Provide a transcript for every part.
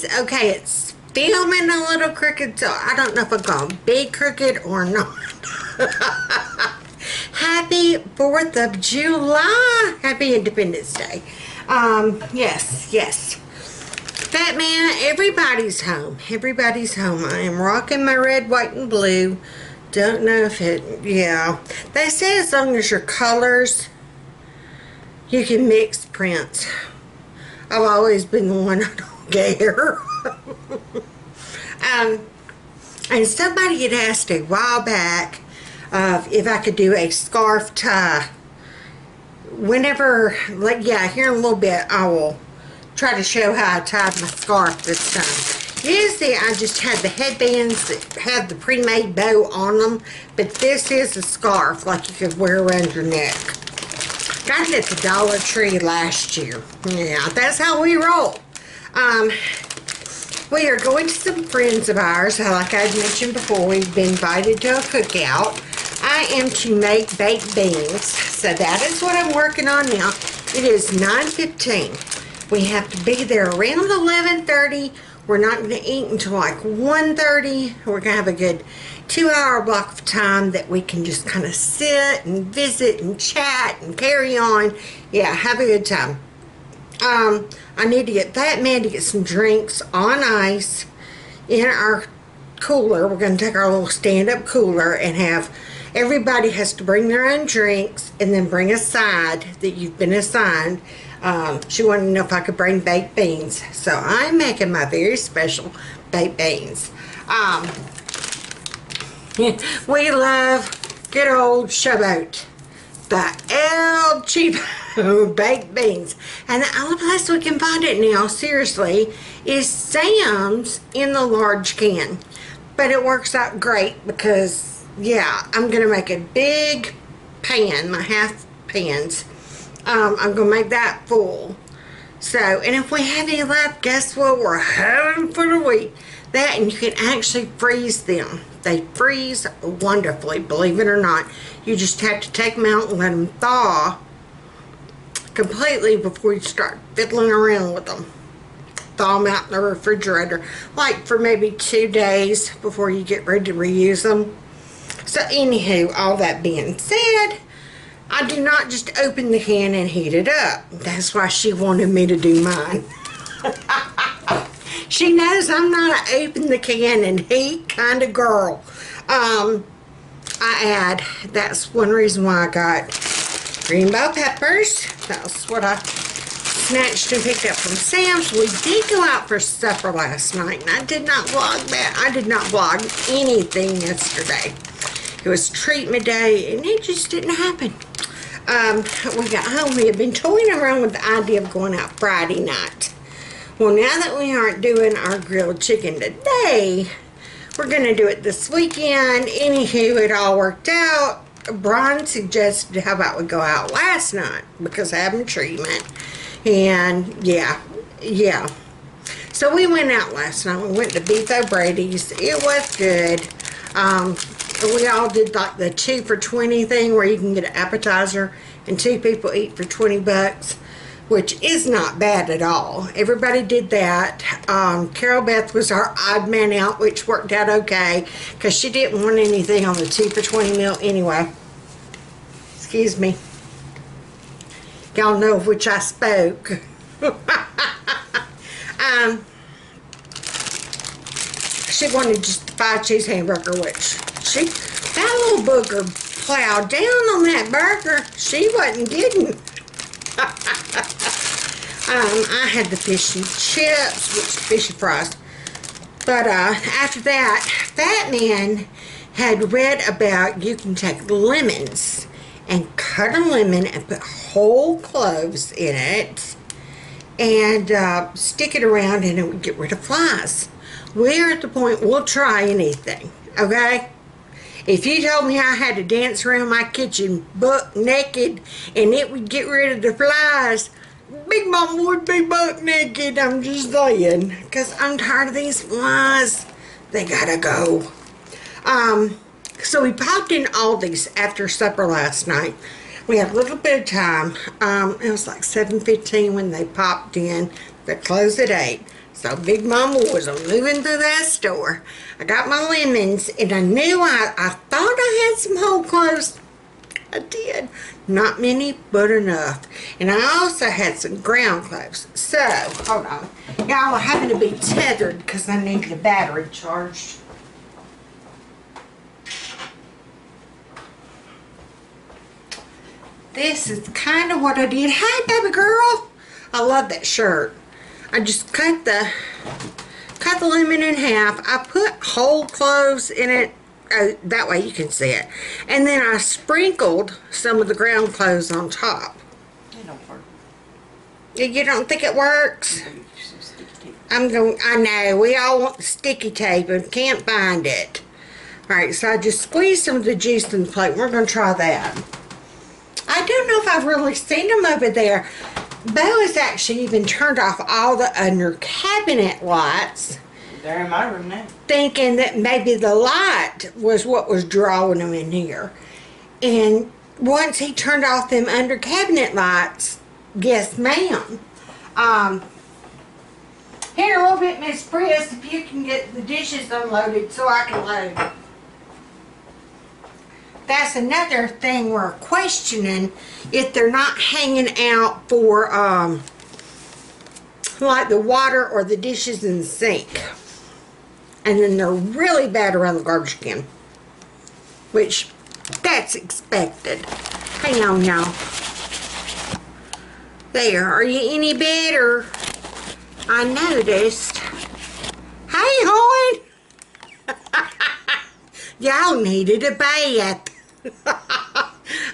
friends. Okay, it's filming a little crooked, so I don't know if I'm going to be crooked or not. Happy 4th of July. Happy Independence Day. Yes. Fat man, everybody's home. Everybody's home. I am rocking my red, white, and blue. Don't know if it, yeah. They say as long as your colors, you can mix prints. I've always been the one I don't care. And somebody had asked a while back if I could do a scarf tie. Whenever, like, yeah, here in a little bit, I will try to show how I tied my scarf this time. Usually I just had the headbands that have the pre-made bow on them, but this is a scarf like you could wear around your neck. Got it at the Dollar Tree last year. Yeah, that's how we roll. We are going to some friends of ours. Like I mentioned before, we've been invited to a cookout. I am to make baked beans, so that is what I'm working on now. It is 9:15. We have to be there around 11:30. We're not going to eat until like 1:30. We're going to have a good 2-hour block of time that we can just kind of sit and visit and chat and carry on. Yeah, have a good time. I need to get Fat Man to get some drinks on ice in our cooler. We're going to take our little stand-up cooler and have, everybody has to bring their own drinks and then bring a side that you've been assigned. She wanted to know if I could bring baked beans. So I'm making my very special baked beans. We love good old Showboat. The El Cheapo baked beans. And the only place we can find it now, seriously, is Sam's in the large can. But it works out great because, yeah, I'm going to make a big pan, my half pans. I'm going to make that full. So, and if we have any left, guess what we're having for the week? That, and you can actually freeze them. They freeze wonderfully, believe it or not. You just have to take them out and let them thaw completely before you start fiddling around with them. Thaw them out in the refrigerator, like for maybe 2 days before you get ready to reuse them. So anywho, all that being said, I do not just open the can and heat it up. That's why she wanted me to do mine. She knows I'm not an open the can and heat kind of girl. That's one reason why I got green bell peppers. That's what I snatched and picked up from Sam's. We did go out for supper last night, and I did not vlog that. I did not vlog anything yesterday. It was treatment day, and it just didn't happen. We got home. We had been toying around with the idea of going out Friday night. Well, now that we aren't doing our grilled chicken today, we're going to do it this weekend. Anywho, it all worked out. Brian suggested, how about we go out last night because I'm having treatment. And, yeah. So we went out last night. We went to Beef O'Brady's. It was good. We all did like the 2 for $20 thing where you can get an appetizer and 2 people eat for $20, which is not bad at all. Everybody did that. Carol Beth was our odd man out, which worked out okay because she didn't want anything on the 2 for $20 meal anyway. Excuse me. Y'all know of which I spoke. She wanted just the 5 cheese hamburger, which that little booger plowed down on that burger. She wasn't kidding. I had the fish and chips, which fishy fries. But after that, Fat Man had read about you can take lemons and cut a lemon and put whole cloves in it and stick it around and it would get rid of flies. We're at the point we'll try anything, okay? If you told me I had to dance around my kitchen buck naked and it would get rid of the flies, Big Mama would be buck naked. I'm just saying, because I'm tired of these flies. They gotta go. So we popped in Aldi's after supper last night. We had a little bit of time. It was like 7:15 when they popped in. They closed at 8. So Big Mama was moving through that store. I got my lemons, and I knew I thought I had some whole cloves. I did. Not many, but enough. And I also had some ground cloves. So, hold on. Y'all are having to be tethered because I need the battery charged. This is kind of what I did. Hey, baby girl. I love that shirt. I just cut the lemon in half. I put whole cloves in it. That way you can see it. And then I sprinkled some of the ground cloves on top. It don't work. You don't think it works? I know, we all want the sticky tape and can't find it. Alright, so I just squeezed some of the juice in the plate. We're going to try that. I don't know if I've really seen them over there. Bo has actually even turned off all the under cabinet lights. They're in my room now. Thinking that maybe the light was what was drawing them in here. And once he turned off them under cabinet lights, yes ma'am. Here a little bit, Miss Priss, if you can get the dishes unloaded so I can load. That's another thing we're questioning, if they're not hanging out for like the water or the dishes in the sink. And then they're really bad around the garbage can. Which, that's expected. Hang on, y'all. There, are you any better? I noticed. Hey, Horn! Y'all needed a bath.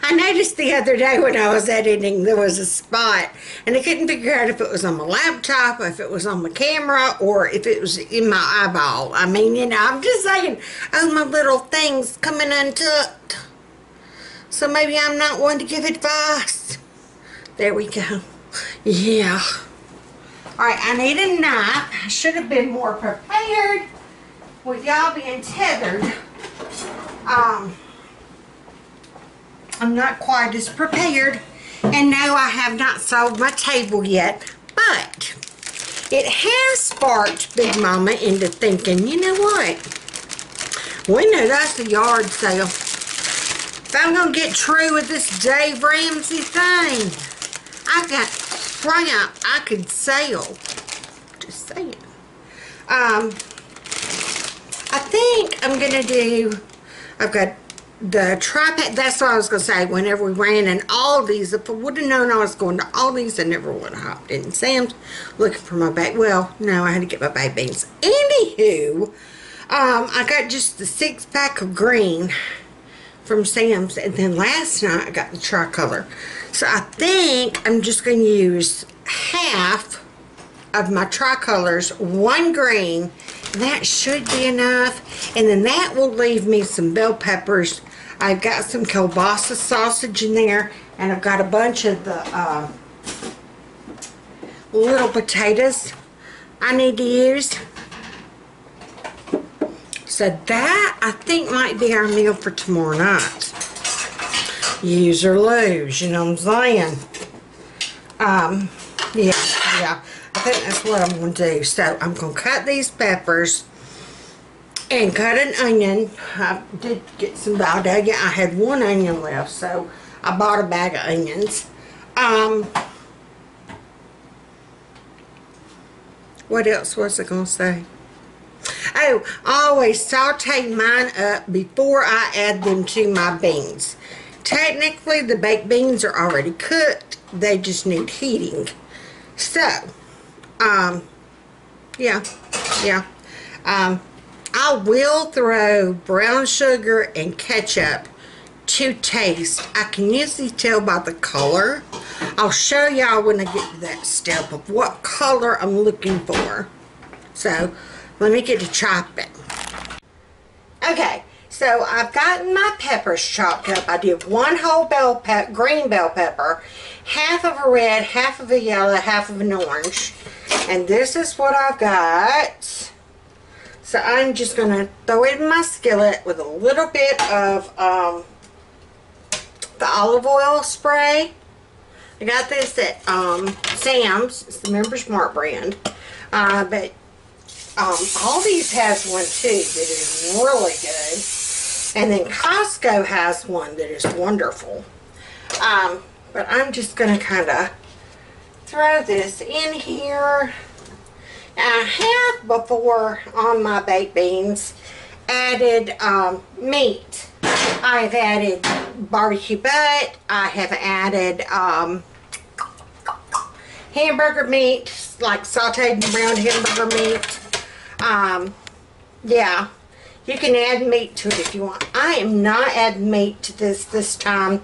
I noticed the other day when I was editing, there was a spot, and I couldn't figure out if it was on my laptop, if it was on my camera, or if it was in my eyeball. I mean, you know, I'm just saying, oh, my little thing's coming untucked. So maybe I'm not one to give advice. There we go. Yeah. Alright, I need a knife. I should have been more prepared with y'all being tethered. I'm not quite as prepared, and no, I have not sold my table yet, but it has sparked Big Mama into thinking, you know what, we know that's a yard sale. If I'm going to get true with this Dave Ramsey thing, I've got crap I could sell. Just saying. I think I'm going to do, I've got the tripod. That's what I was going to say. Whenever we ran in Aldi's, if I would have known I was going to Aldi's, I never would have hopped in Sam's looking for my baked. Well, no, I had to get my baked beans. Anywho, I got just the 6-pack of green from Sam's, and then last night I got the tricolor. So I think I'm just going to use half of my tricolors, 1 green. That should be enough, and then that will leave me some bell peppers. I've got some kielbasa sausage in there, and I've got a bunch of the little potatoes I need to use. So that, I think, might be our meal for tomorrow night. Use or lose, you know what I'm saying? Yeah. I think that's what I'm going to do. So I'm going to cut these peppers and cut an onion. I did get some Valdega. I had 1 onion left, so I bought a bag of onions. What else was I going to say? Oh, I always saute mine up before I add them to my beans. Technically, the baked beans are already cooked. They just need heating. So, yeah. I will throw brown sugar and ketchup to taste. I can usually tell by the color. I'll show y'all when I get to that step of what color I'm looking for. So, let me get to chopping. Okay, so I've gotten my peppers chopped up. I did 1 whole green bell pepper, half of a red, half of a yellow, half of an orange. And this is what I've got. So I'm just going to throw it in my skillet with a little bit of the olive oil spray. I got this at Sam's. It's the Member's Mark brand. But Aldi's has one too that is really good. And then Costco has one that is wonderful. But I'm just going to kind of throw this in here. I have before on my baked beans added meat. I've added barbecue butt. I have added hamburger meat, like sauteed brown hamburger meat. Yeah, you can add meat to it if you want. I am not adding meat to this time.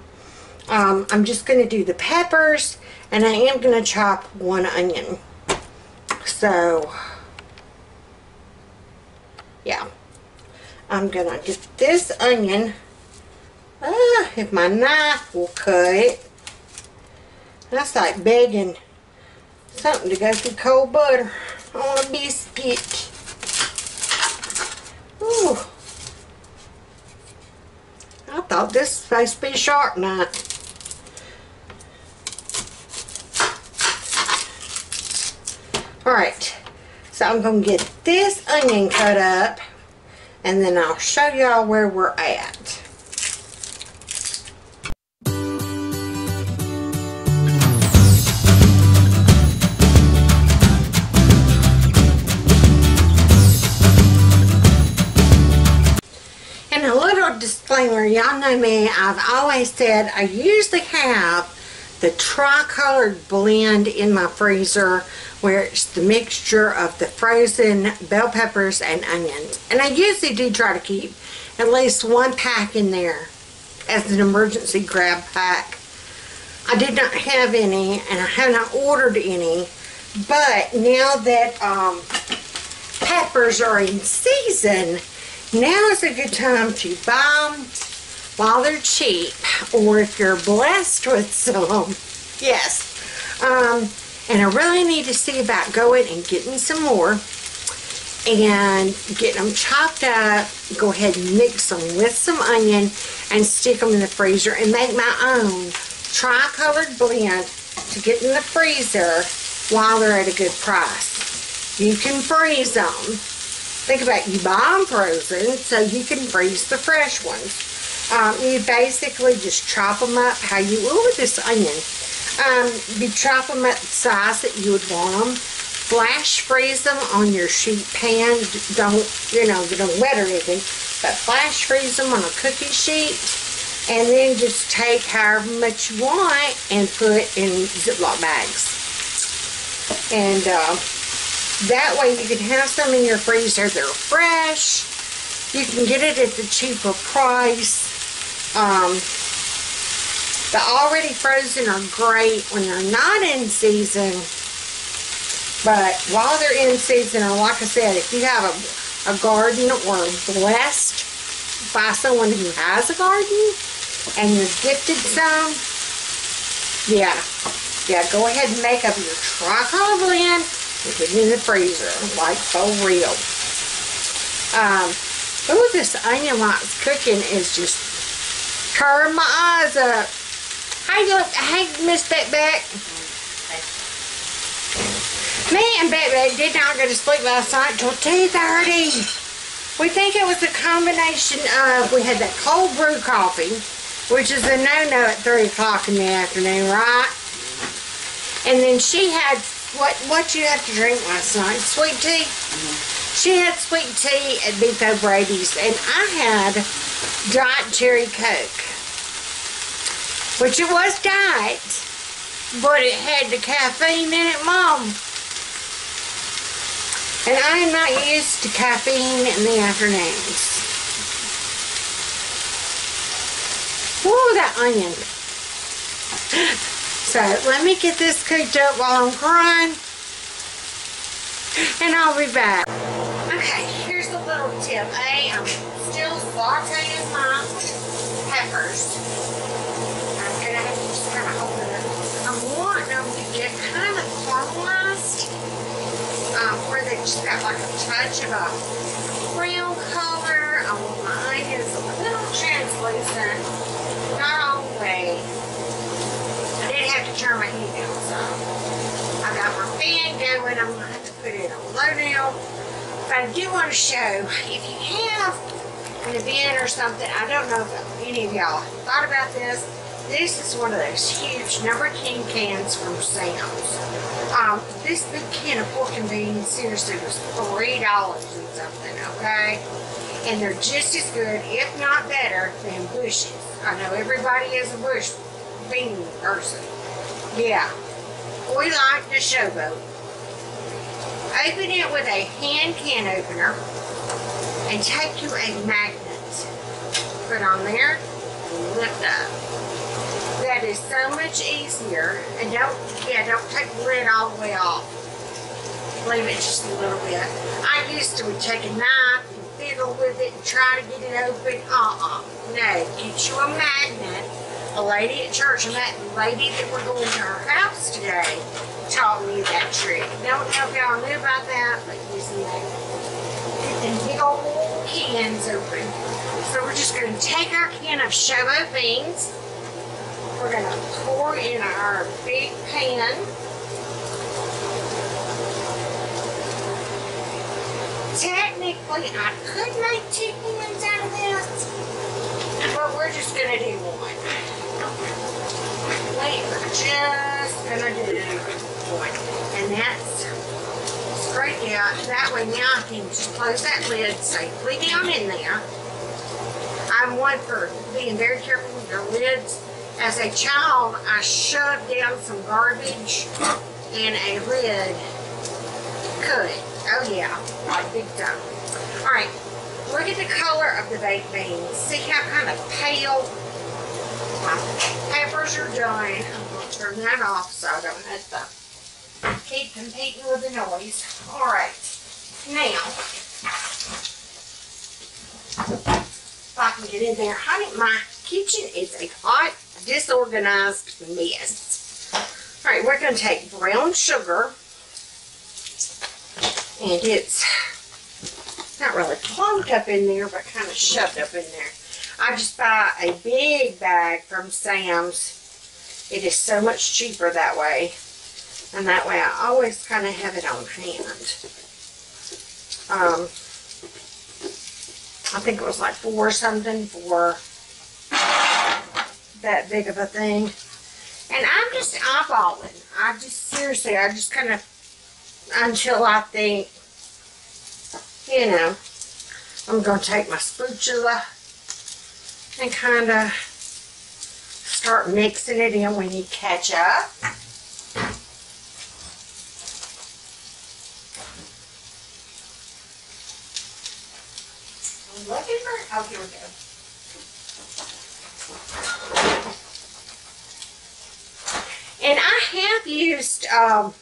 I'm just going to do the peppers, and I am going to chop one onion. So, yeah. I'm going to get this onion, if my knife will cut it. That's like begging something to go through cold butter on a biscuit. Ooh. I thought this was supposed to be a sharp knife. Alright, so I'm going to get this onion cut up, and then I'll show y'all where we're at. And a little disclaimer, y'all know me, I've always said I usually have the tri-colored blend in my freezer, where it's the mixture of the frozen bell peppers and onions. And I usually do try to keep at least one pack in there as an emergency grab pack. I did not have any, and I have not ordered any, but now that peppers are in season, now is a good time to buy them while they're cheap, or if you're blessed with some. Yes. And I really need to see about going and getting some more and getting them chopped up. Go ahead and mix them with some onion and stick them in the freezer and make my own tri-colored blend to get in the freezer while they're at a good price. You can freeze them. Think about it, you buy them frozen so you can freeze the fresh ones. You basically just chop them up how you would with this onion. You chop them at the size that you would want them. Flash freeze them on your sheet pan. Don't, get them wet or anything. But flash freeze them on a cookie sheet. And then just take however much you want and put in Ziploc bags. And that way you can have some in your freezer. They're fresh. You can get it at the cheaper price. The already frozen are great when they're not in season, but while they're in season, or like I said, if you have a garden or blessed by someone who has a garden and you're gifted some, yeah, go ahead and make up your tri-color blend and put it in the freezer, like for real. Ooh, this onion while it's cooking is just tearing my eyes up. Hey, Miss Beck. Me and Beck did not go to sleep last night till 2:30. We think it was a combination of, we had that cold brew coffee, which is a no-no at 3 o'clock in the afternoon, right? And then she had, what you have to drink last night? Sweet tea? She had sweet tea at Beef O'Brady's, and I had Diet Cherry Coke. Which it was diet, but it had the caffeine in it, Mom. And I am not used to caffeine in the afternoons. Ooh, that onion. So, let me get this cooked up while I'm crying. And I'll be back. Okay, here's a little tip. I'm still sauteing my peppers. I'm gonna have to just kind of open it. I'm wanting them to get kind of caramelized, where they just got like a touch of a brown color. I want my onions a little translucent, not all the way. I did have to turn my heat down some. I got my fan going. I'm gonna have to put it on low now. But I do want to show, if you have an event or something, I don't know if any of y'all thought about this. This is one of those huge number 10 cans from Sam's. This big can of pork and beans seriously was $3 and something, okay? And they're just as good, if not better, than Bush's. I know everybody is a Bush bean person. Yeah. We like the showboat. Open it with a hand can opener and take you a magnet. Put on there, lift up. That is so much easier. And don't take the lid all the way off. Leave it just a little bit. I used to take a knife and fiddle with it and try to get it open. No, get you a magnet. A lady at church, and that lady that we're going to her house today, taught me that trick. Don't know if y'all knew about that, but using that. Get them big old cans open. So we're just going to take our can of showboat beans. We're going to pour in our big pan. Technically, I could make 2 cans out of this, but we're just going to do one. We're just going to do one. And that's straight out. That way now I can just close that lid safely down in there. I'm one for being very careful with your lids. As a child, I shoved down some garbage and a lid could. Oh yeah, like big time. Alright, look at the color of the baked beans. See how kind of pale my peppers are done. I'm going to turn that off so I don't have to keep competing with the noise. Alright, now, if I can get in there. Honey, my kitchen is a hot, disorganized mess. Alright, we're going to take brown sugar. And it's not really clumped up in there, but kind of shoved up in there. I just buy a big bag from Sam's. It is so much cheaper that way. And that way I always kind of have it on hand. I think it was like $4 something for that big of a thing. And I'm just eyeballing. I just kind of, until I think, you know, I'm going to take my spatula and kind of start mixing it in. We need ketchup. I'm looking for, oh, here we go. And I have used, oh,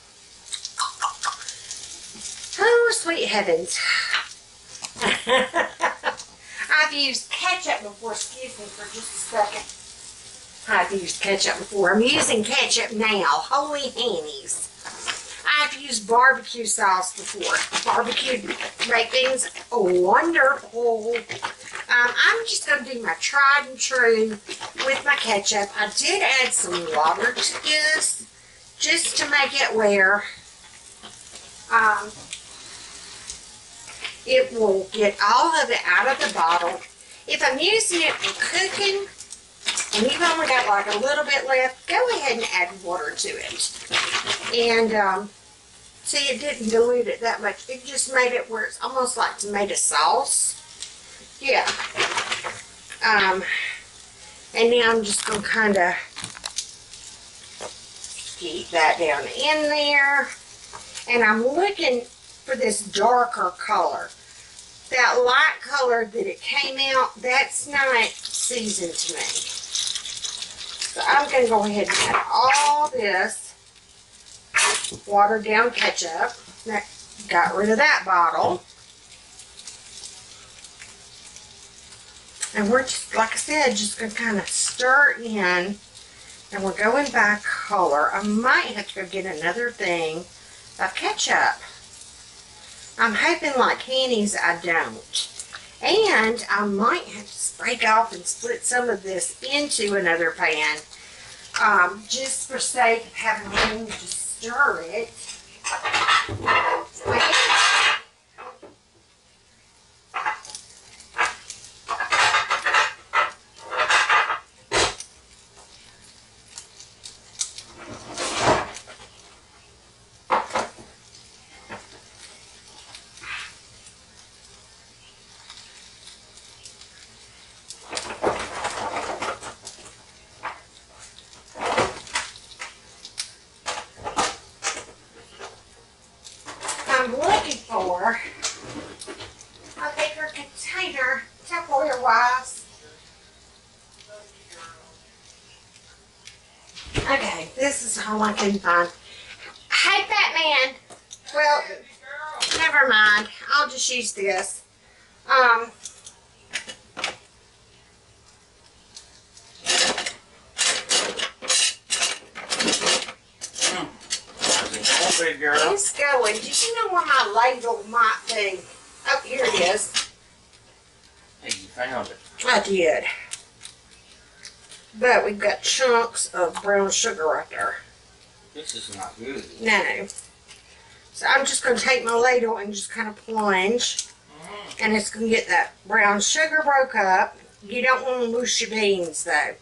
sweet heavens. I've used ketchup before. Excuse me for just a second. I've used ketchup before. I'm using ketchup now. Holy hannies. I've used barbecue sauce before. Barbecue baked beans, wonderful. I'm just going to do my tried and true with my ketchup. I did add some water to this just to make it where it will get all of it out of the bottle. If I'm using it for cooking and you've only got like a little bit left, go ahead and add water to it. And see, it didn't dilute it that much. It just made it where it's almost like tomato sauce. Yeah. And now I'm just going to kind of keep that down in there. And I'm looking for this darker color. That light color that it came out, that's not seasoned to me. So I'm going to go ahead and add all this watered down ketchup. That got rid of that bottle. And we're just, like I said, just going to kind of stir in. And we're going by color. I might have to go get another thing of ketchup. I'm hoping like candies I don't. And I might have to break off and split some of this into another pan. just for sake of having room to stir it. I'm looking for a bigger container, Tupperware wise. Okay, this is all I can find. Hey, Batman. Well, never mind. I'll just use this. Big girl. It's going. Did you know where my ladle might be? Oh, here it is. Hey, you found it. I did. But we've got chunks of brown sugar right there. This is not good. No. So I'm just going to take my ladle and just kind of plunge. And it's going to get that brown sugar broke up. You don't want to lose your beans, though.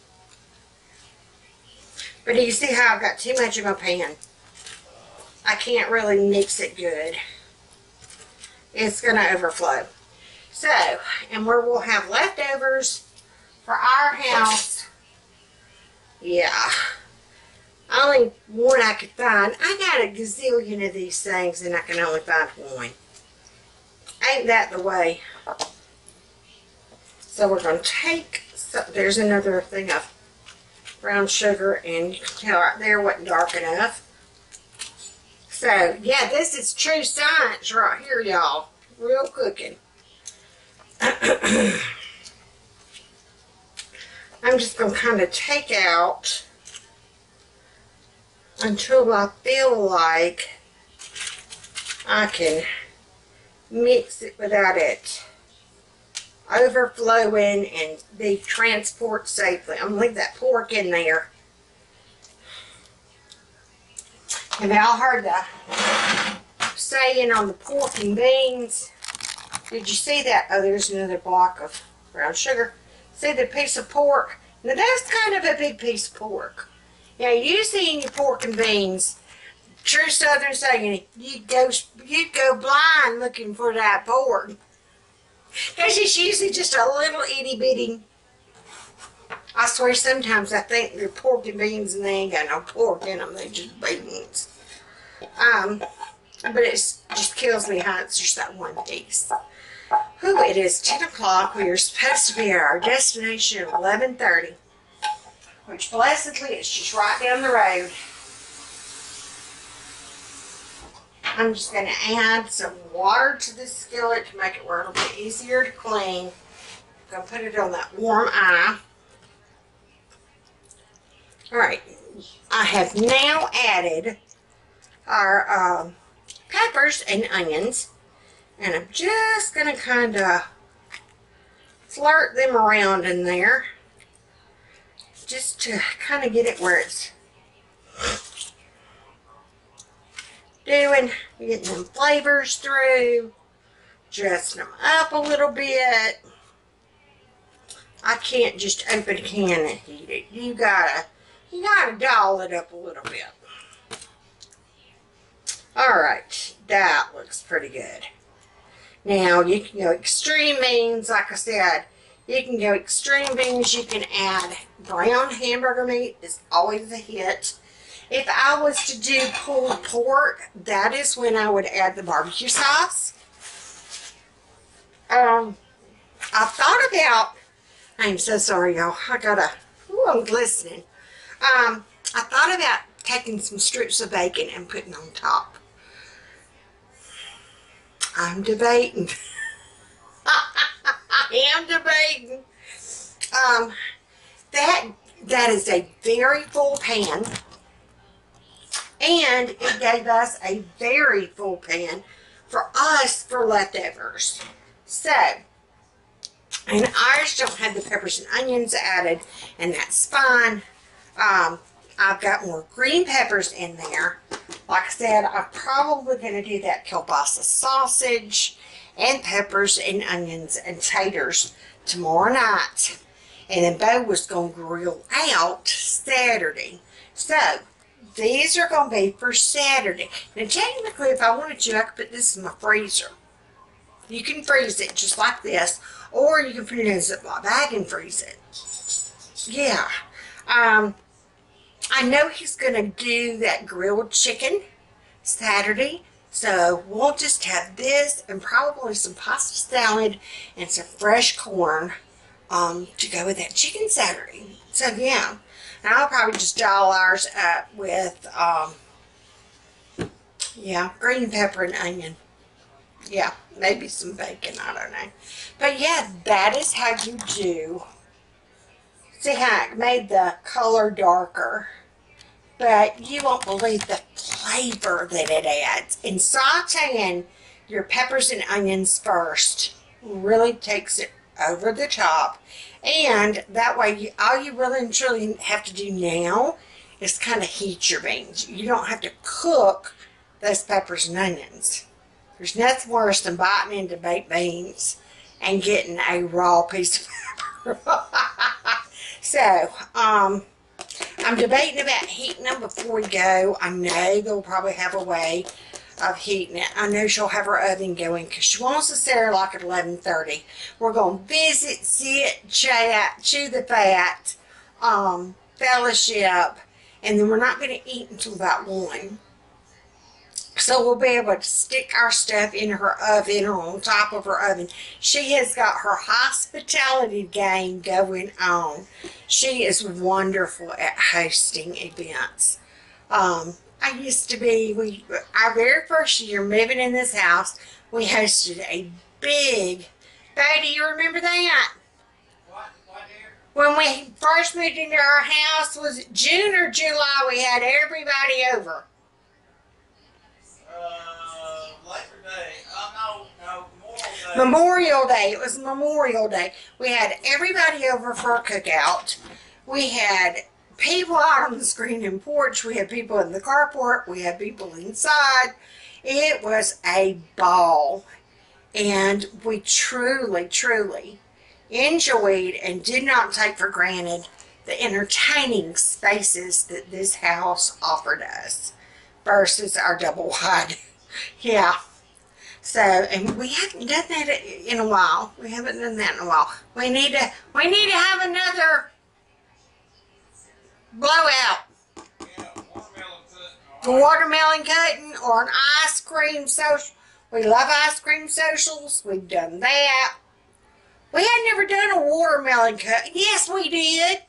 But do you see how I've got too much in my pan? I can't really mix it good. It's going to overflow. So, and where we'll have leftovers for our house. Yeah. Only one I could find. I got a gazillion of these things and I can only find one. Ain't that the way? So we're going to take, there's another thing of brown sugar, and you can tell right there it wasn't dark enough. So, yeah, this is true science right here, y'all. Real cooking. I'm just going to kind of take out until I feel like I can mix it without it overflowing and be transported safely. I'm going to leave that pork in there. Have y'all heard the saying on the pork and beans? Did you see that? Oh, there's another block of brown sugar. See the piece of pork? Now that's kind of a big piece of pork. Now usually in your pork and beans, true Southern saying, you go blind looking for that pork. Because it's usually just a little itty bitty. I swear sometimes I think they're pork and beans and they ain't got no pork in them. They're just beans. But it just kills me how it's just that one piece. Whew, it is 10 o'clock. We are supposed to be at our destination at 11:30. Which blessedly it's just right down the road. I'm just going to add some water to this skillet to make it a little bit easier to clean. I'm going to put it on that warm eye. Alright, I have now added our peppers and onions. And I'm just going to kind of flirt them around in there. Just to kind of get it where it's getting them flavors through, dressing them up a little bit. I can't just open a can and heat it. You gotta doll it up a little bit. Alright, that looks pretty good. Now you can go extreme beans, like I said. You can go extreme beans. You can add brown hamburger meat. It's always a hit. If I was to do pulled pork, that is when I would add the barbecue sauce. I thought about, I'm so sorry, y'all. I'm glistening. I thought about taking some strips of bacon and putting on top. I'm debating. I am debating. That is a very full pan. And it gave us a very full pan for us for leftovers. So, and ours don't have the peppers and onions added, and that's fine. I've got more green peppers in there. Like I said, I'm probably going to do that kielbasa sausage and peppers and onions and taters tomorrow night. And then Bo was going to grill out Saturday. So, these are going to be for Saturday. Now, technically, if I wanted to, I could put this in my freezer. You can freeze it just like this, or you can put it in a Ziploc bag and freeze it. Yeah. I know he's going to do that grilled chicken Saturday, so we'll just have this and probably some pasta salad and some fresh corn to go with that chicken Saturday. So, yeah. And I'll probably just doll ours up with, yeah, green pepper and onion. Yeah, maybe some bacon, I don't know. But yeah, that is how you do. See how I made the color darker. But you won't believe the flavor that it adds. And sauteing your peppers and onions first really takes it over the top. And that way, all you really and truly have to do now is kind of heat your beans. You don't have to cook those peppers and onions. There's nothing worse than biting into baked beans and getting a raw piece of pepper. So, I'm debating about heating them before we go. I know they'll probably have a way of heating it. I know she'll have her oven going because she wants us there like at 11:30. We're going to visit, sit, chat, chew the fat, fellowship, and then we're not going to eat until about 1. So we'll be able to stick our stuff in her oven or on top of her oven. She has got her hospitality game going on. She is wonderful at hosting events. I used to be, our very first year moving in this house, we hosted a big, do you remember that? What dear? When we first moved into our house, was it June or July, we had everybody over? Labor Day. No, Memorial Day. Memorial Day. It was Memorial Day. We had everybody over for a cookout. We had people out on the screen and porch. We had people in the carport. We had people inside. It was a ball. And we truly, truly enjoyed and did not take for granted the entertaining spaces that this house offered us versus our double wide. Yeah. So, and we haven't done that in a while. We haven't done that in a while. We need to have another blowout. Yeah, watermelon cut. Watermelon cutting or an ice cream social. We love ice cream socials. We've done that. We had never done a watermelon cut. Yes, we did.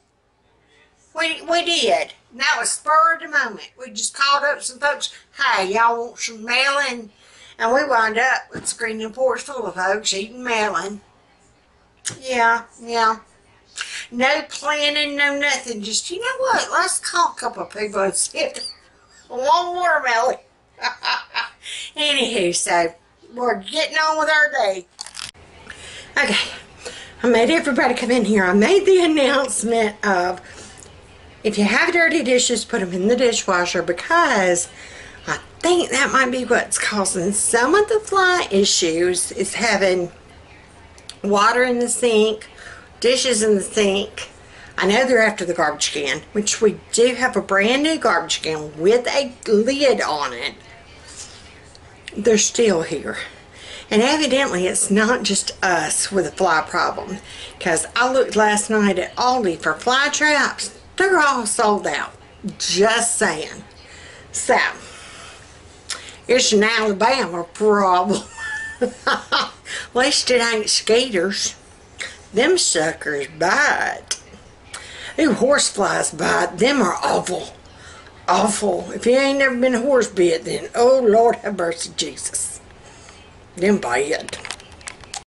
We did. And that was spur of the moment. We just called up some folks. Hey, y'all want some melon? And we wound up with screen and porch full of folks eating melon. Yeah. No planning, no nothing. Just, you know what? Let's call a couple of people and see if one watermelon. Anywho, so we're getting on with our day. Okay. I made everybody come in here. I made the announcement of if you have dirty dishes, put them in the dishwasher because I think that might be what's causing some of the fly issues is having water in the sink, dishes in the sink. I know they're after the garbage can, which we do have a brand new garbage can with a lid on it. They're still here. And evidently it's not just us with a fly problem because I looked last night at Aldi for fly traps. They're all sold out. Just saying. So, it's an Alabama problem. At least it ain't skeeters. Them suckers bite. Ooh, horseflies bite. Them are awful. Awful. If you ain't never been horse bit, then, oh Lord have mercy, Jesus. Them bite.